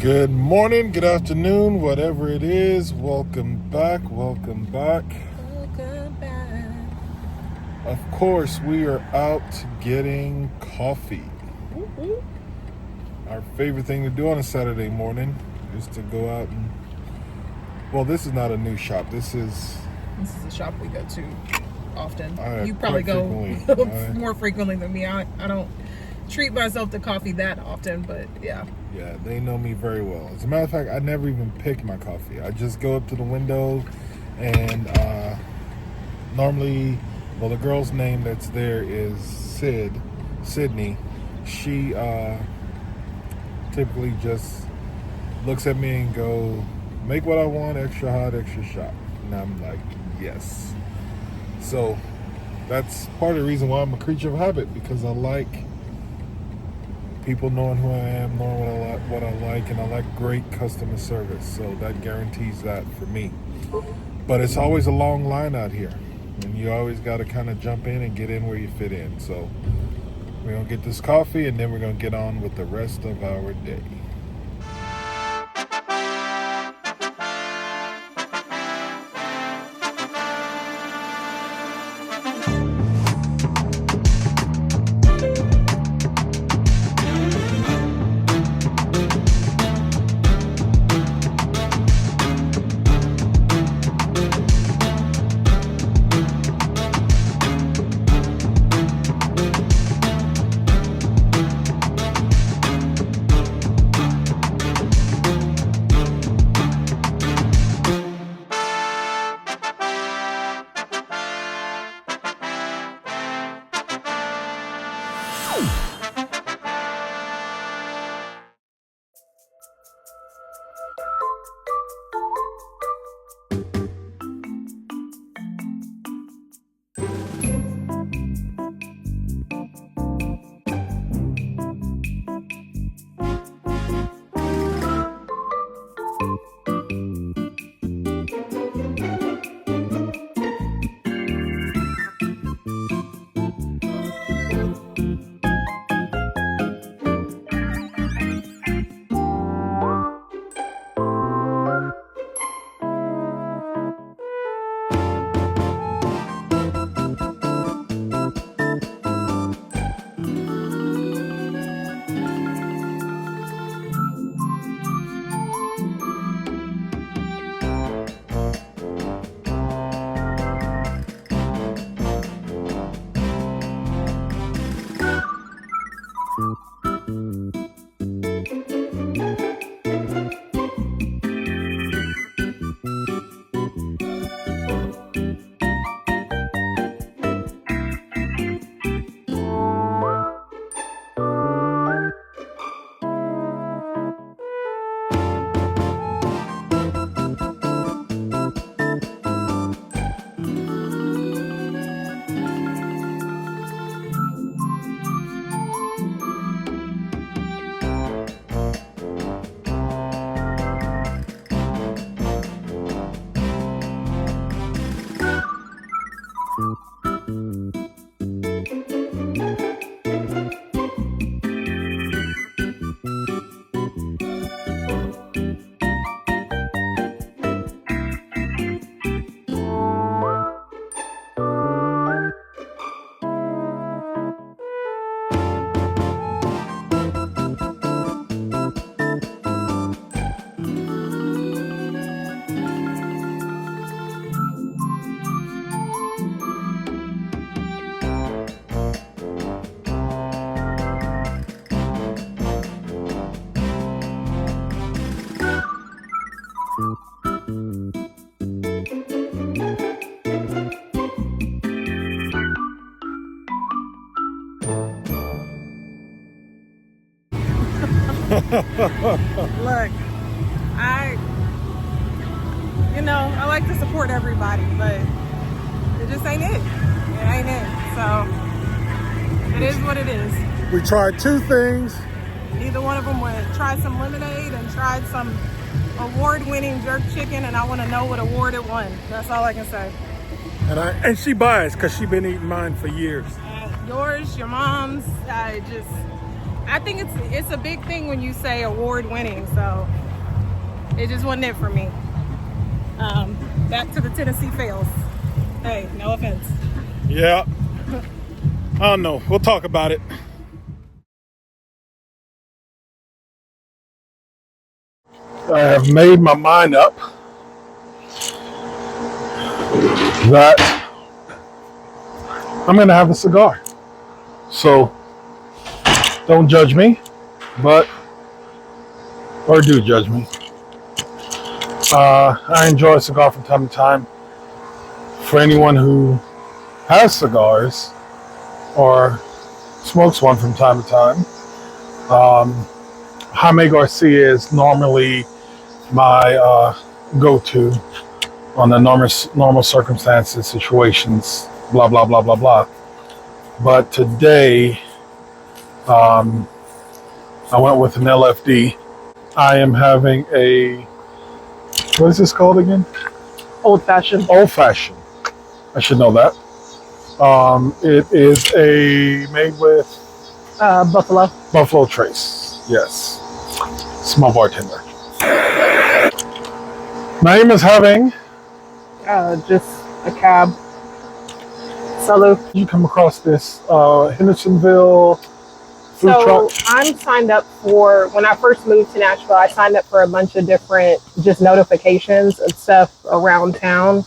Good morning, good afternoon, whatever it is. Welcome back, welcome back. Welcome back. Of course, we are out getting coffee. Woo-hoo. Our favorite thing to do on a Saturday morning is to go out and, well, this is not a new shop. This is a shop we go to often. You quite probably go frequently. more frequently than me. I don't treat myself to coffee that often, but yeah. Yeah, they know me very well. As a matter of fact, I never even pick my coffee. I just go up to the window and normally, well, the girl's name that's there is Sydney. She typically just looks at me and go, make what I want, extra hot, extra shot. And I'm like, yes. So that's part of the reason why I'm a creature of habit, because I like people knowing who I am, knowing what I like, and I like great customer service. So that guarantees that for me. But it's always a long line out here, and you always got to kind of jump in and get in where you fit in. So we're going to get this coffee, and then we're going to get on with the rest of our day. Look, I like to support everybody, but it just ain't it. It ain't it. So it is what it is. We tried two things. Neither one of them would. Tried some lemonade and tried some award-winning jerk chicken, and I want to know what award it won. That's all I can say. And she biased because she been eating mine for years. Yours, your mom's, I think it's a big thing when you say award winning. So it just wasn't it for me. Back to the Tennessee fails. Hey, no offense. Yeah. I don't know. We'll talk about it. I have made my mind up that I'm going to have a cigar. So don't judge me, or do judge me. I enjoy a cigar from time to time. For anyone who has cigars or smokes one from time to time, Jaime Garcia is normally my go-to on the normal circumstances, situations, blah, blah, blah, blah, blah. But today, I went with an LFD. I am having what is this called again? Old fashioned. Old fashioned. I should know that. It is made with Buffalo Trace. Yes. Small bartender. Naeem is having Just a cab. Salute. you come across this Hendersonville food So truck? I'm signed up for, when I first moved to Nashville, I signed up for a bunch of different just notifications and stuff around town.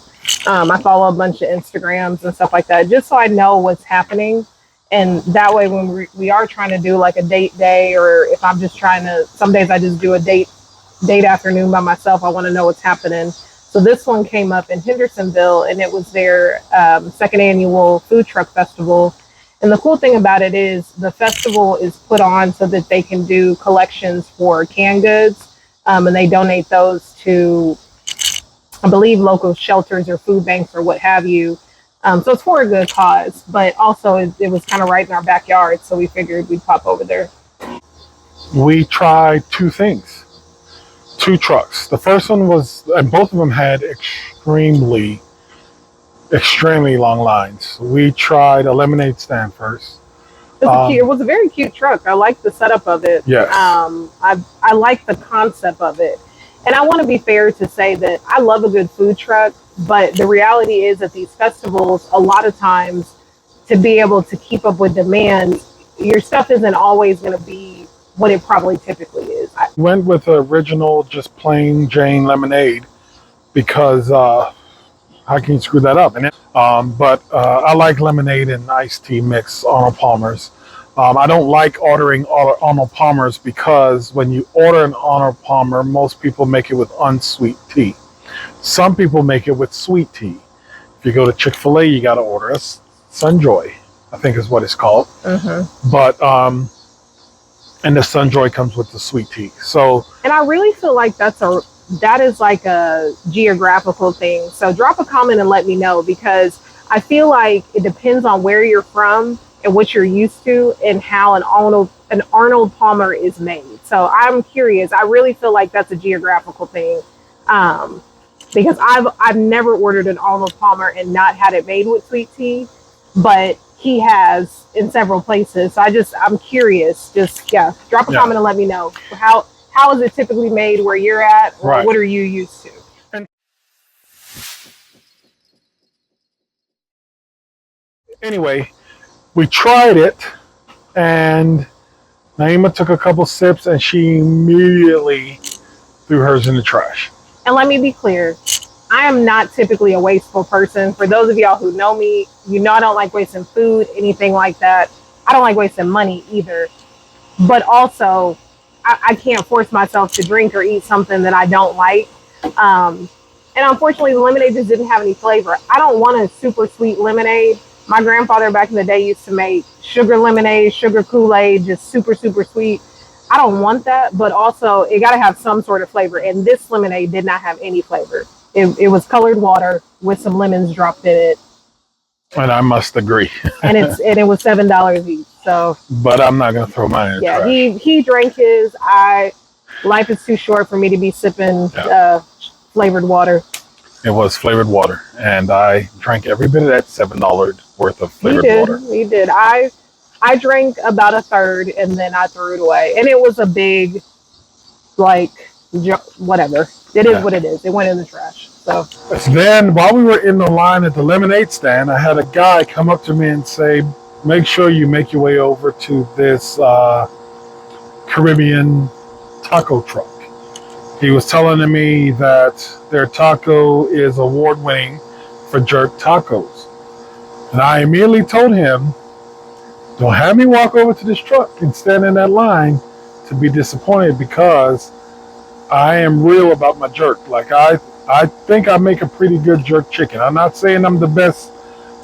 I follow a bunch of Instagrams and stuff like that, just so I know what's happening. And that way, when we are trying to do like a date day, or if I'm just trying to, some days I just do a date afternoon by myself, I want to know what's happening. So this one came up in Hendersonville, and it was their second annual food truck festival. And the cool thing about it is the festival is put on so that they can do collections for canned goods, and they donate those to, I believe, local shelters or food banks or what have you. So it's for a good cause, but also it was kind of right in our backyard, so we figured we'd pop over there. We tried two things, two trucks. The first one was, and both of them had extremely long lines. We tried a lemonade stand first. It was a very cute truck. I like the setup of it. Yes. I like the concept of it. And I want to be fair to say that I love a good food truck, but the reality is at these festivals, a lot of times to be able to keep up with demand, your stuff isn't always going to be what it probably typically is. Went with the original, just plain Jane lemonade, because how can you screw that up? But I like lemonade and iced tea mix, Arnold Palmer's. I don't like ordering Arnold Palmer's because when you order an Arnold Palmer, most people make it with unsweet tea. Some people make it with sweet tea. If you go to Chick-fil-A, you got to order a Sunjoy, I think is what it's called. Mm-hmm. But and the Sunjoy comes with the sweet tea. So, and I really feel like that is like a geographical thing. So drop a comment and let me know, because I feel like it depends on where you're from and what you're used to and how an Arnold Palmer is made. So I'm curious. I really feel like that's a geographical thing, because I've never ordered an Arnold Palmer and not had it made with sweet tea, but he has in several places. So I'm curious. Just drop a comment and let me know how is it typically made where you're at, or right. What are you used to? Anyway, we tried it, and Naima took a couple sips, and she immediately threw hers in the trash. And let me be clear, I am not typically a wasteful person. For those of y'all who know me, you know I don't like wasting food, anything like that. I don't like wasting money either. But also, I can't force myself to drink or eat something that I don't like. And unfortunately, the lemonade just didn't have any flavor. I don't want a super sweet lemonade. My grandfather back in the day used to make sugar lemonade, sugar Kool-Aid, just super, super sweet. I don't want that, but also it got to have some sort of flavor. And this lemonade did not have any flavor. It was colored water with some lemons dropped in it. And I must agree. and it was $7 each. So, but I'm not gonna throw mine in the trash. He drank his. Life is too short for me to be sipping flavored water. It was flavored water, and I drank every bit of that $7 worth of flavored water. We did. I I drank about a third and then I threw it away. And it was a big, like, whatever. It is Yeah. what it is. It went in the trash. So, Then, while we were in the line at the lemonade stand, I had a guy come up to me and say, "Make sure you make your way over to this Caribbean taco truck." He was telling me that their taco is award winning for jerk tacos. And I immediately told him, don't have me walk over to this truck and stand in that line to be disappointed, because I am real about my jerk. Like, I think I make a pretty good jerk chicken. I'm not saying I'm the best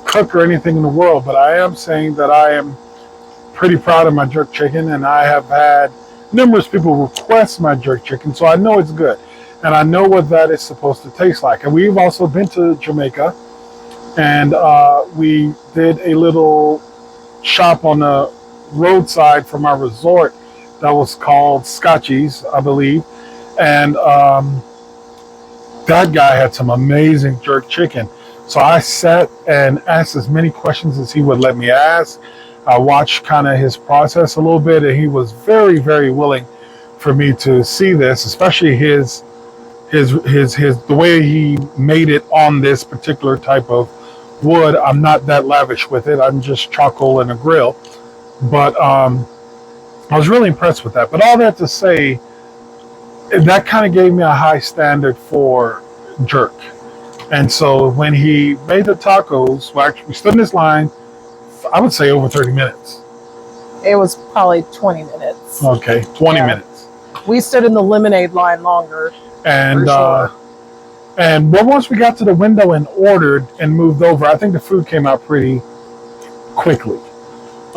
cook or anything in the world, but I am saying that I am pretty proud of my jerk chicken, and I have had numerous people request my jerk chicken, so I know it's good. And I know what that is supposed to taste like. And we've also been to Jamaica, and we did a little shop on the roadside from our resort that was called Scotchies, I believe. And that guy had some amazing jerk chicken. So I sat and asked as many questions as he would let me ask. I watched kind of his process a little bit, and he was very, very willing for me to see this, especially his the way he made it on this particular type of wood. I'm not that lavish with it. I'm just charcoal and a grill. But I was really impressed with that. But all that to say, that kind of gave me a high standard for jerk. And so when he made the tacos, well, actually, we stood in this line, I would say over 30 minutes. it was probably 20 minutes. Okay, 20 Yeah. minutes. We stood in the lemonade line longer. And For sure. but once we got to the window and ordered and moved over, I think the food came out pretty quickly.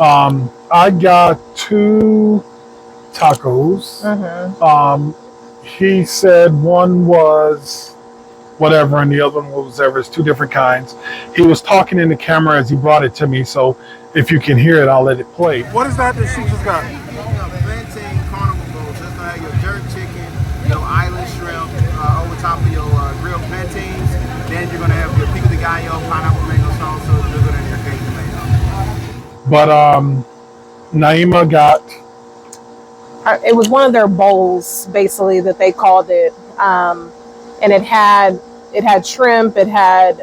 I got 2 tacos. Mm-hmm. He said one was whatever and the other one was whatever. It's 2 different kinds. He was talking in the camera as he brought it to me, so if you can hear it, I'll let it play. What is that she just got? Plantain carnival bowls. That's gonna have your jerk chicken, your island shrimp over top of your grilled plantains. Then you're gonna have your pico de gallo, pineapple mango salsa, sugar, and your cake tomato. But Naima got It was one of their bowls, basically, that they called it, and it had shrimp, it had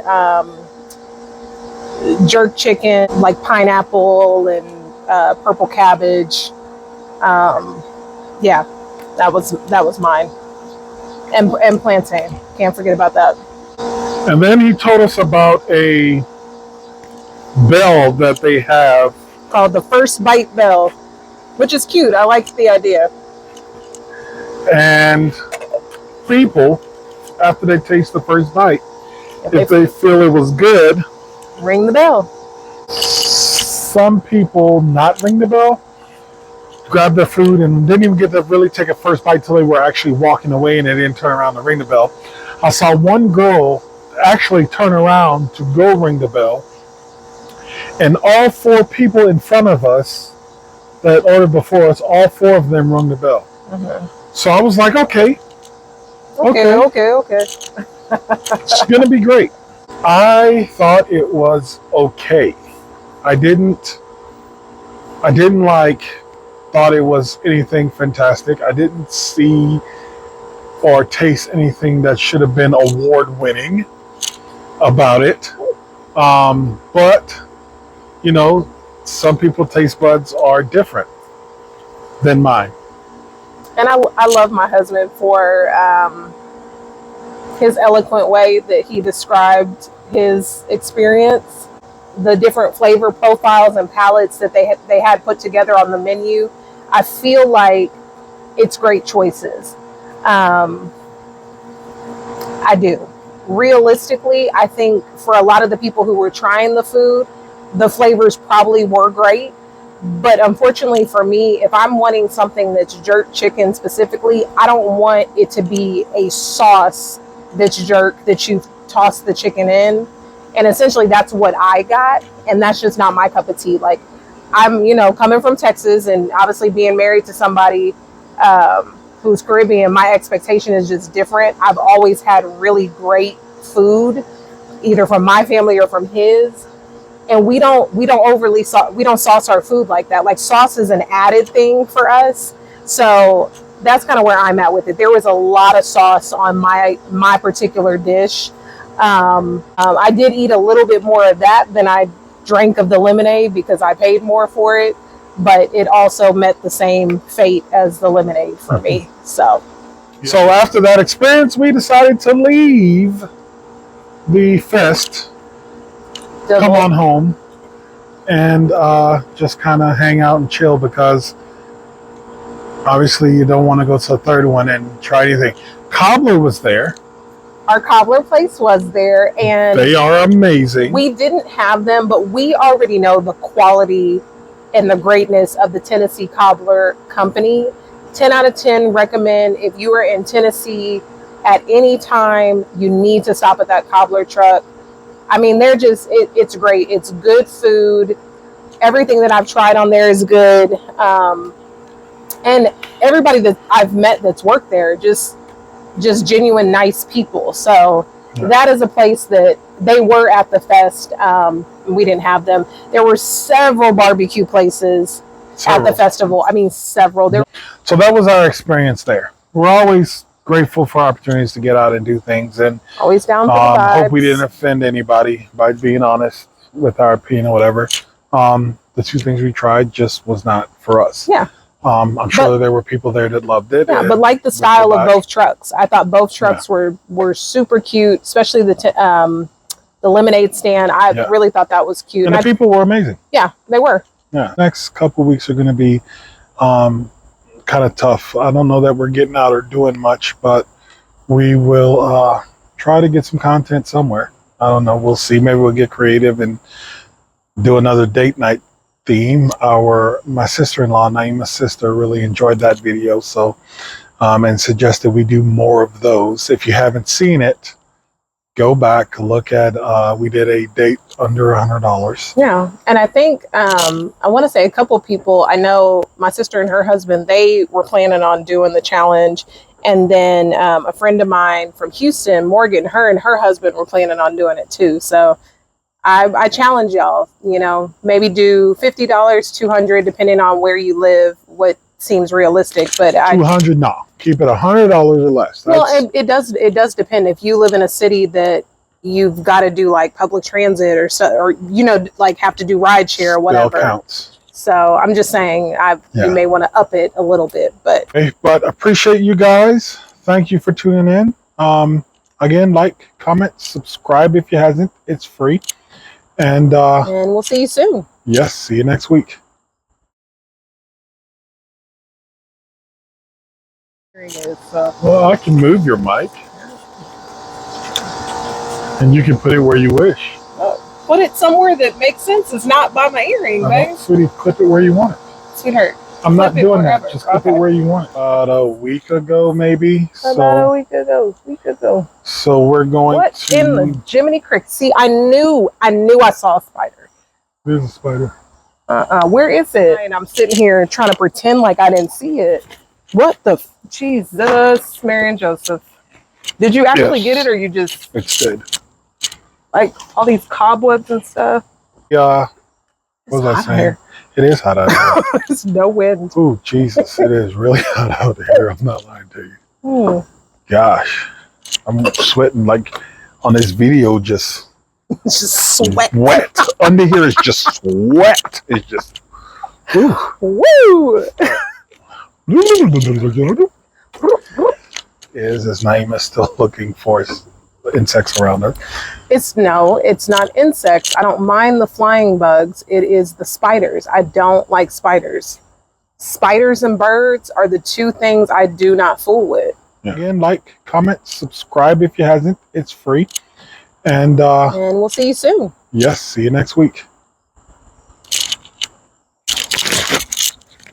jerk chicken, like pineapple and purple cabbage. Yeah, that was mine, and plantain. Can't forget about that. And then he told us about a bell that they have. Called the First Bite Bell, which is cute. I like the idea. And people, after they taste the first bite, if they feel it was good, Ring the bell. some people not ring the bell, grab their food and didn't even get to really take a first bite till they were actually walking away, and they didn't turn around to ring the bell. I saw one girl actually turn around to go ring the bell, and all 4 people in front of us that ordered before us, all 4 of them rung the bell. Mm-hmm. So I was like, okay, Okay. it's gonna be great. I thought it was okay. I didn't thought it was anything fantastic. I didn't see or taste anything that should have been award winning about it. But you know, some people's taste buds are different than mine. And I love my husband for his eloquent way that he described his experience, the different flavor profiles and palettes that they had put together on the menu. I feel like it's great choices. I do. Realistically, I think for a lot of the people who were trying the food, the flavors probably were great. But unfortunately for me, if I'm wanting something that's jerk chicken specifically, I don't want it to be a sauce that's jerk that you toss the chicken in. And essentially that's what I got. And that's just not my cup of tea. Like, I'm, coming from Texas and obviously being married to somebody who's Caribbean, my expectation is just different. I've always had really great food, either from my family or from his. and we don't we don't sauce our food like that. Like sauce is an added thing for us. So that's kind of where I'm at with it. There was a lot of sauce on my particular dish. I did eat a little bit more of that than I drank of the lemonade because I paid more for it, but it also met the same fate as the lemonade for me. So after that experience, we decided to leave the fest, come on home, and just kind of hang out and chill, because obviously you don't want to go to the third one and try anything. Cobbler was there. Our cobbler place was there, and they are amazing. We didn't have them, but we already know the quality and the greatness of the Tennessee Cobbler Company. 10 out of 10 recommend. If you are in Tennessee at any time, you need to stop at that cobbler truck. I mean, they're just, it's great. It's good food. Everything that I've tried on there is good. And everybody that I've met that's worked there, just genuine nice people. So that is a place that they were at the fest. We didn't have them. There were several barbecue places at the festival. I mean, several. So that was our experience there. We're always grateful for opportunities to get out and do things, and always down for the vibes. Hope we didn't offend anybody by being honest with our opinion or whatever. The two things we tried just was not for us. Yeah. I'm sure that there were people there that loved it. Yeah, but like the style of both trucks. I thought both trucks were super cute, especially the lemonade stand. I really thought that was cute. And the people were amazing. Yeah, they were. Yeah. Next couple of weeks are going to be kind of tough. I don't know that we're getting out or doing much, but we will try to get some content somewhere. I don't know. We'll see. Maybe we'll get creative and do another date night theme. My sister-in-law, Naima's sister, really enjoyed that video, so and suggested we do more of those. If you haven't seen it, go back, look at we did a date under $100. Yeah, and I think I want to say a couple people. I know my sister and her husband, they were planning on doing the challenge, and then a friend of mine from Houston, Morgan, her and her husband were planning on doing it too. So I challenge y'all, maybe do $50, $200, depending on where you live, what seems realistic. But $200, no, keep it $100 or less. Well, it does depend. If you live in a city that you've got to do like public transit or like have to do rideshare or whatever. Still counts. So I'm just saying, you may want to up it a little bit, but. Okay, but appreciate you guys. Thank you for tuning in. Again, like, comment, subscribe if you hasn't. It's free. And we'll see you soon. Yes, see you next week. Well, I can move your mic. And you can put it where you wish. Put it somewhere that makes sense. It's not by my earring, babe. Sweetie, clip it where you want it. Sweetheart. I'm not doing that. Just clip it where you want it. About a week ago, maybe. About a week ago. So we're going to... in the Jiminy Crick? See, I knew I saw a spider. There's a spider. Where is it? And I'm sitting here trying to pretend like I didn't see it. What the... Jesus, Mary and Joseph. Did you actually get it, or you just... It's dead. Like, all these cobwebs and stuff? Yeah. What was I saying? Here. It is hot out here. There's no wind. Oh, Jesus. It is really hot out here. I'm not lying to you. Gosh. I'm sweating like on this video, just sweat. Wet. Under here is just sweat. It's just... Woo! Is Naima still looking for insects around her? It's not insects. I don't mind the flying bugs. It is the spiders. I don't like spiders. Spiders and birds are the two things I do not fool with. Yeah. Again, like, comment, subscribe if you hasn't. It's free. And we'll see you soon. Yes, see you next week.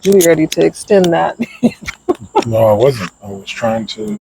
You ready to extend that? No, I wasn't. I was trying to